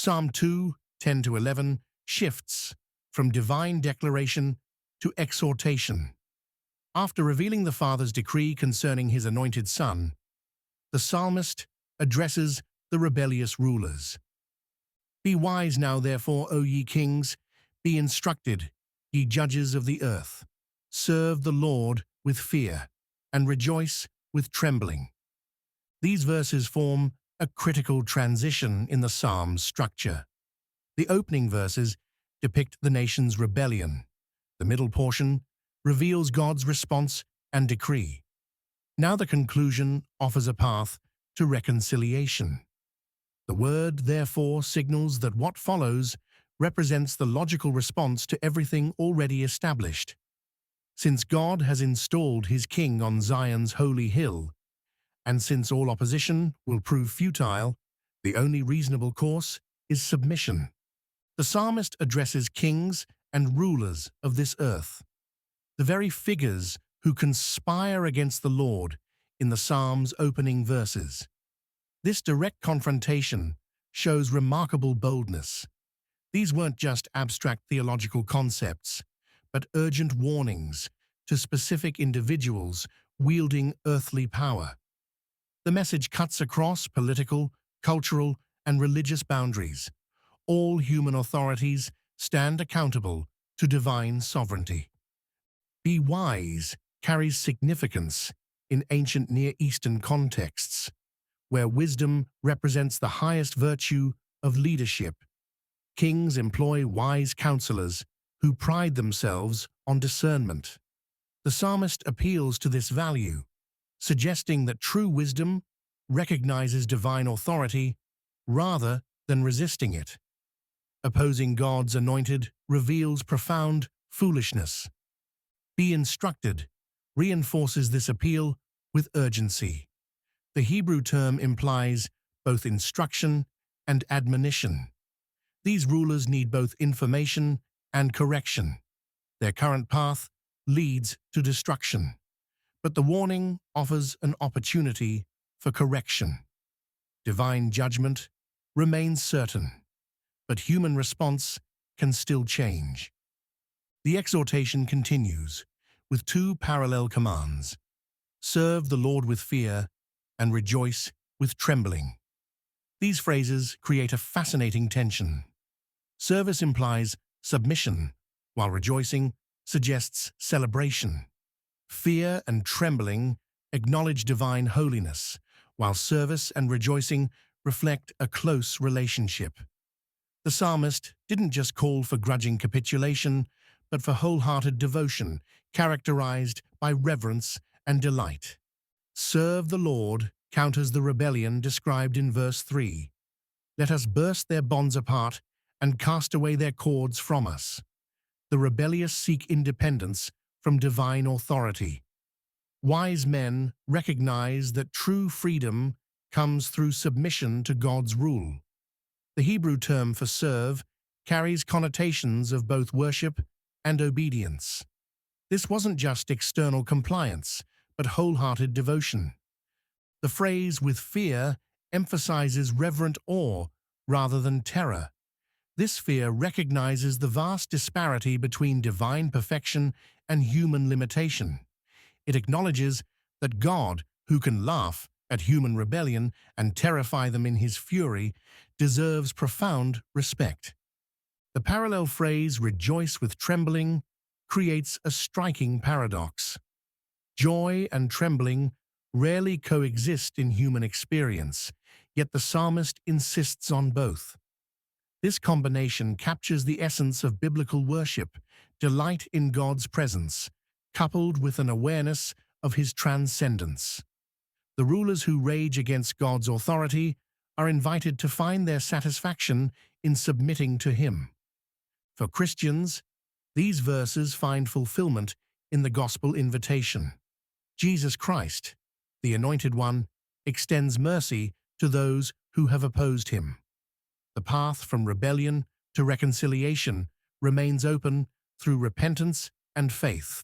Psalm 2, 10-11 shifts from divine declaration to exhortation. After revealing the Father's decree concerning his anointed Son, the psalmist addresses the rebellious rulers. Be wise now, therefore, O ye kings, be instructed, ye judges of the earth. Serve the Lord with fear, and rejoice with trembling. These verses form a critical transition in the psalm's structure. The opening verses depict the nation's rebellion. The middle portion reveals God's response and decree. Now the conclusion offers a path to reconciliation. The word, therefore, signals that what follows represents the logical response to everything already established. Since God has installed his king on Zion's holy hill, and since all opposition will prove futile, the only reasonable course is submission. The psalmist addresses kings and rulers of this earth, the very figures who conspire against the Lord in the psalm's opening verses. This direct confrontation shows remarkable boldness. These weren't just abstract theological concepts, but urgent warnings to specific individuals wielding earthly power. The message cuts across political, cultural, and religious boundaries. All human authorities stand accountable to divine sovereignty. Be wise carries significance in ancient Near Eastern contexts, where wisdom represents the highest virtue of leadership. Kings employ wise counselors who pride themselves on discernment. The psalmist appeals to this value, suggesting that true wisdom recognizes divine authority rather than resisting it. Opposing God's anointed reveals profound foolishness. Be instructed reinforces this appeal with urgency. The Hebrew term implies both instruction and admonition. These rulers need both information and correction. Their current path leads to destruction, but the warning offers an opportunity for correction. Divine judgment remains certain, but human response can still change. The exhortation continues with two parallel commands: serve the Lord with fear and rejoice with trembling. These phrases create a fascinating tension. Service implies submission, while rejoicing suggests celebration. Fear and trembling acknowledge divine holiness, while service and rejoicing reflect a close relationship. The psalmist didn't just call for grudging capitulation, but for wholehearted devotion, characterized by reverence and delight. Serve the Lord counters the rebellion described in verse 3. Let us burst their bonds apart and cast away their cords from us. The rebellious seek independence from divine authority. Wise men recognize that true freedom comes through submission to God's rule. The Hebrew term for serve carries connotations of both worship and obedience. This wasn't just external compliance, but wholehearted devotion. The phrase "with fear" emphasizes reverent awe rather than terror. This fear recognizes the vast disparity between divine perfection and human limitation. It acknowledges that God, who can laugh at human rebellion and terrify them in his fury, deserves profound respect. The parallel phrase "rejoice with trembling" creates a striking paradox. Joy and trembling rarely coexist in human experience, yet the psalmist insists on both. This combination captures the essence of biblical worship, delight in God's presence, coupled with an awareness of his transcendence. The rulers who rage against God's authority are invited to find their satisfaction in submitting to him. For Christians, these verses find fulfillment in the gospel invitation. Jesus Christ, the Anointed One, extends mercy to those who have opposed him. The path from rebellion to reconciliation remains open through repentance and faith.